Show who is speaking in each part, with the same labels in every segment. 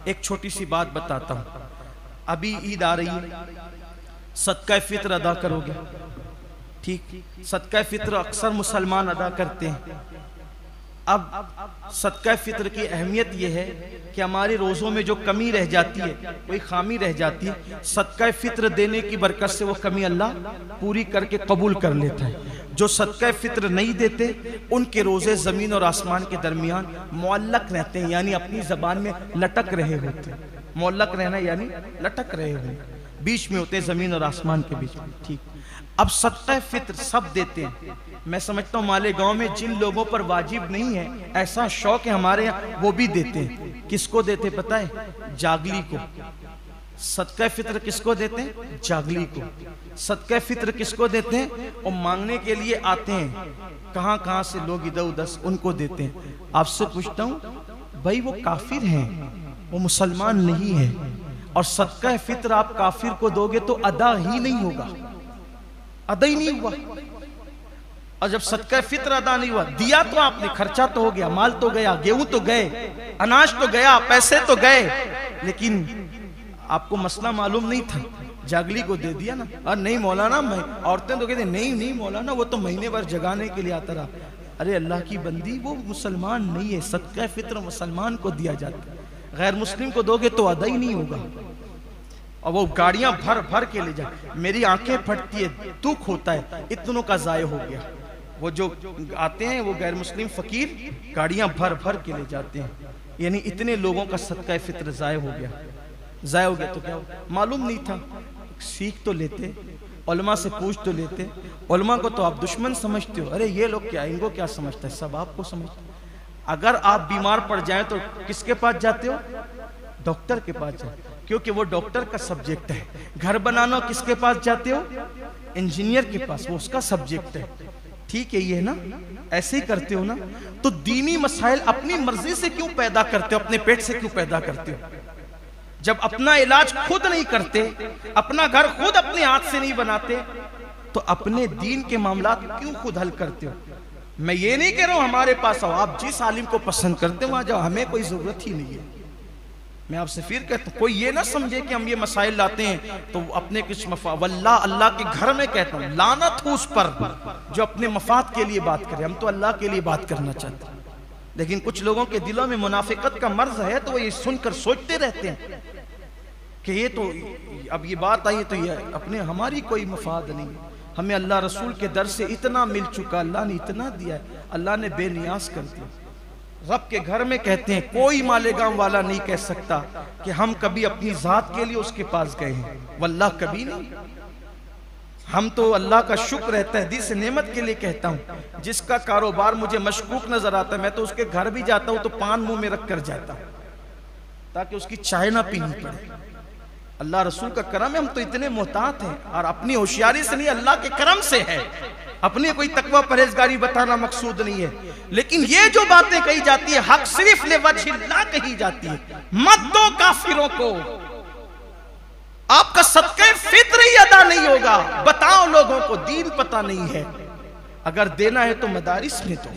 Speaker 1: ایک چھوٹی سی بات بتاتا ہوں. ابھی عید آ رہی ہے, صدقہ فطر ادا کرو گے, ٹھیک؟ صدقہ فطر اکثر مسلمان ادا کرتے ہیں. اب صدقہ فطر کی اہمیت یہ ہے کہ ہمارے روزوں میں جو کمی رہ جاتی ہے, کوئی خامی رہ جاتی ہے, صدقہ فطر دینے کی برکت سے وہ کمی اللہ پوری کر کے قبول کر لیتا ہے. جو صدقہ فطر نہیں دیتے ان کے روزے زمین اور آسمان کے درمیان معلق رہتے ہیں, یعنی اپنی زبان میں لٹک رہے ہوتے ہیں. معلق رہنا یعنی لٹک رہے ہوتے ہیں, بیچ میں ہوتے ہیں زمین اور آسمان کے بیچ میں, ٹھیک؟ اب صدقہ فطر سب دیتے ہیں. میں سمجھتا ہوں مالیگاؤں میں جن لوگوں پر واجب نہیں ہے, ایسا شوق ہے ہمارے یہاں, وہ بھی دیتے ہیں. کس کو دیتے پتہ ہے؟ جاگلی کو. صدقہ فطر کس کو دیتے ہیں؟ جاگلی کو. صدقہ فطر کس کو دیتے ہیں؟ اور مانگنے کے لیے آتے ہیں کہاں کہاں سے لوگ ادھر ادھر, ان کو دیتے ہیں. آپ سے پوچھتا ہوں بھائی, وہ کافر ہیں, وہ مسلمان نہیں ہے, اور صدقہ فطر آپ کافر کو دو گے تو ادا ہی نہیں ہوگا, ادا ہی نہیں ہوا. اور جب صدقہ فطر ادا نہیں ہوا, دیا تو آپ نے, خرچہ تو ہو گیا, مال تو گیا, گیہوں تو گئے, اناج تو گیا, پیسے تو گئے, لیکن آپ کو مسئلہ معلوم نہیں تھا, جاگلی کو دے دیا نا. اور نہیں مولانا, میں عورتیں تو کہتے ہیں نہیں مولانا وہ تو مہینے بھر جگانے کے لیے آتا رہا. ارے اللہ کی بندی, وہ مسلمان نہیں ہے. صدقہ فطر مسلمان کو دیا جاتا ہے, غیر مسلم کو دو گے تو ادا ہی نہیں ہوگا. اور وہ گاڑیاں بھر بھر کے لے جائے, میری آنکھیں پھٹتی ہے, دکھ ہوتا ہے, اتنوں کا ضائع ہو گیا. وہ جو آتے ہیں وہ غیر مسلم فقیر گاڑیاں بھر بھر کے لے جاتے ہیں, یعنی اتنے لوگوں کا صدقہ فطر ضائع ہو گیا. ضائع ہو گیا تو کیا ہو, معلوم نہیں تھا, سیکھ تو لیتے, علماء سے پوچھ تو لیتے. علماء کو تو آپ دشمن سمجھتے ہو, ارے یہ لوگ کیا, ان کو کیا سمجھتا ہے, سب آپ کو سمجھتا ہے. اگر آپ بیمار پڑ جائیں تو کس کے پاس جاتے ہو؟ ڈاکٹر کے پاس جاتے, کیونکہ وہ ڈاکٹر کا سبجیکٹ ہے. گھر بنانا کس کے پاس جاتے ہو؟ انجینئر کے پاس, وہ اس کا سبجیکٹ ہے. ٹھیک ہے, یہ نا ایسے ہی کرتے ہو نا. تو دینی مسائل اپنی مرضی سے کیوں پیدا کرتے ہو, اپنے پیٹ سے کیوں پیدا کرتے ہو؟ جب اپنا علاج خود نہیں کرتے, اپنا گھر خود اپنے ہاتھ سے نہیں بناتے, تو اپنے دین کے معاملات کیوں خود حل کرتے ہو؟ میں یہ نہیں کہہ رہا ہوں ہمارے پاس آؤ, آپ جس عالم کو پسند کرتے ہیں وہاں جاؤ, ہمیں کوئی ضرورت ہی نہیں ہے. میں آپ سے پھر کہتا ہوں, کوئی یہ نہ سمجھے کہ ہم یہ مسائل لاتے ہیں تو اپنے کچھ مفاد, واللہ اللہ کے گھر میں کہتا ہوں لعنت ہو اس پر جو اپنے مفاد کے لیے بات کرے. ہم تو اللہ کے لیے بات کرنا چاہتے ہیں, لیکن کچھ لوگوں کے دلوں میں منافقت کا مرض ہے, تو وہ یہ سن کر سوچتے رہتے ہیں کہ یہ تو اب یہ بات آئی تو یہ اپنے, ہماری کوئی مفاد نہیں. ہمیں اللہ رسول کے در سے اتنا مل چکا, اللہ نے اتنا دیا ہے, اللہ نے بے نیاز کر دیا. رب کے گھر میں کہتے ہیں کوئی مالیگاؤں والا نہیں کہہ سکتا کہ ہم کبھی اپنی ذات کے لیے اس کے پاس گئے ہیں, واللہ کبھی نہیں. ہم تو اللہ کا شکر ہے, تحدیث نعمت کے لیے کہتا ہوں, جس کا کاروبار مجھے مشکوک نظر آتا ہے میں تو اس کے گھر بھی جاتا ہوں تو پان منہ میں رکھ کر جاتا ہوں تاکہ اس کی چائے نہ پینی پڑے. اللہ رسول کا کرم ہے, ہم تو اتنے محتاط ہیں, اور اپنی ہوشیاری سے نہیں, اللہ کے کرم سے ہے. اپنے کوئی تقوی پرہیزگاری بتانا مقصود نہیں ہے, لیکن یہ جو باتیں کہی جاتی ہے حق صرف لوجہ اللہ کہی جاتی ہے. مت دو کافروں کو, آپ کا صدقہ فطر ہی ادا نہیں ہوگا. بتاؤ لوگوں کو, دین پتہ نہیں ہے. اگر دینا ہے تو مدارس میں دو,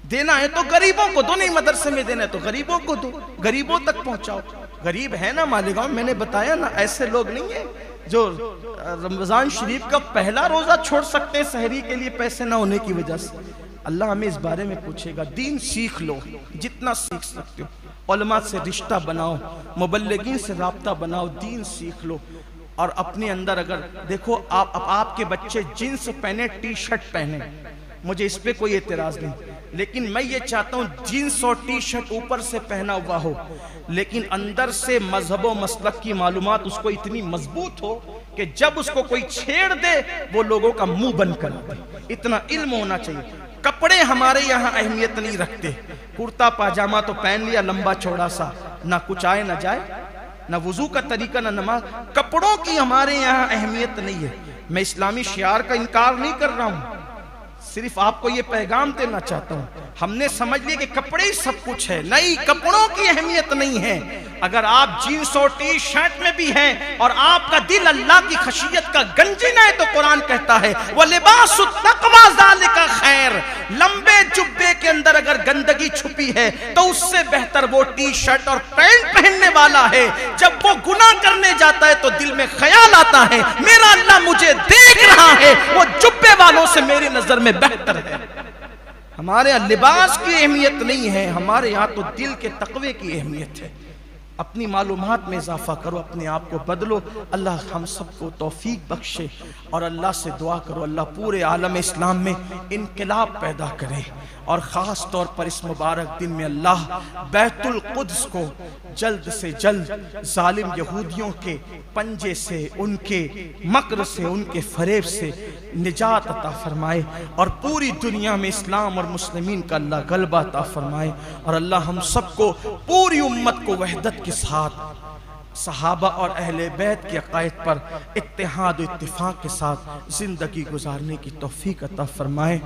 Speaker 1: دینا ہے تو غریبوں کو دو, نہیں مدرسے میں دینا ہے تو غریبوں کو دو, غریبوں تک پہنچاؤ. غریب ہے نا مالیگاؤں, میں نے بتایا نا, ایسے لوگ نہیں ہیں جو رمضان شریف کا پہلا روزہ چھوڑ سکتے ہیں سحری کے لیے پیسے نہ ہونے کی وجہ سے. اللہ ہمیں اس بارے میں پوچھے گا. دین سیکھ لو جتنا سیکھ سکتے ہو, علماء سے رشتہ بناؤ, مبلغین سے رابطہ بناؤ, دین سیکھ لو. اور اپنے اندر اگر دیکھو آپ کے بچے جینس پہنے, ٹی شرٹ پہنے, مجھے اس پہ کوئی اعتراض نہیں, لیکن میں یہ چاہتا ہوں جینس اور ٹی شرٹ اوپر سے پہنا ہوا ہو, لیکن اندر سے مذہب و مسلک کی معلومات اس کو اتنی مضبوط ہو کہ جب اس کو کوئی چھیڑ دے وہ لوگوں کا منہ بند کر دے. اتنا علم ہونا چاہیے. کپڑے ہمارے یہاں اہمیت نہیں رکھتے, کرتا پاجامہ تو پہن لیا لمبا چوڑا سا, نہ کچھ آئے نہ جائے, نہ وضو کا طریقہ نہ نماز. کپڑوں کی ہمارے یہاں اہمیت نہیں ہے. میں اسلامی شعار کا انکار نہیں کر رہا ہوں, صرف آپ کو یہ پیغام دینا چاہتا ہوں. ہم نے سمجھ لیا کہ کپڑے ہی سب کچھ ہے, نہیں, کپڑوں کی اہمیت نہیں ہے. اگر آپ جینس اور ٹی شرٹ میں بھی ہیں اور آپ کا دل اللہ کی خشیت کا گنجن ہے تو قرآن کہتا ہے وَلِبَاسُ التَّقْوَىٰ ذَلِكَ خَيْرٌ، لمبے جبے کے اندر اگر گندگی چھپی ہے تو اس سے بہتر وہ ٹی شرٹ اور پینٹ پہننے والا ہے جب وہ گناہ کرنے جاتا ہے تو دل میں خیال آتا ہے میرا اللہ مجھے دیکھ رہا ہے، وہ جبے والوں سے میری نظر میں بہتر ہے۔ ہمارے یہاں لباس کی اہمیت نہیں ہے، ہمارے یہاں تو دل کے تقوی کی اہمیت ہے۔ اپنی معلومات میں اضافہ کرو، اپنے آپ کو بدلو، اللہ ہم سب کو توفیق بخشے، اور اللہ سے دعا کرو اللہ پورے عالم اسلام میں انقلاب پیدا کرے، اور خاص طور پر اس مبارک دن میں اللہ بیت القدس کو جلد سے جلد ظالم یہودیوں کے پنجے سے، ان کے مکر سے، ان کے فریب سے نجات عطا فرمائے، اور پوری دنیا میں اسلام اور مسلمین کا اللہ غلبہ عطا فرمائے، اور اللہ ہم سب کو پوری امت کو وحدت کے ساتھ صحابہ اور اہل بیت کے عقائد پر اتحاد و اتفاق کے ساتھ زندگی گزارنے کی توفیق عطا فرمائے۔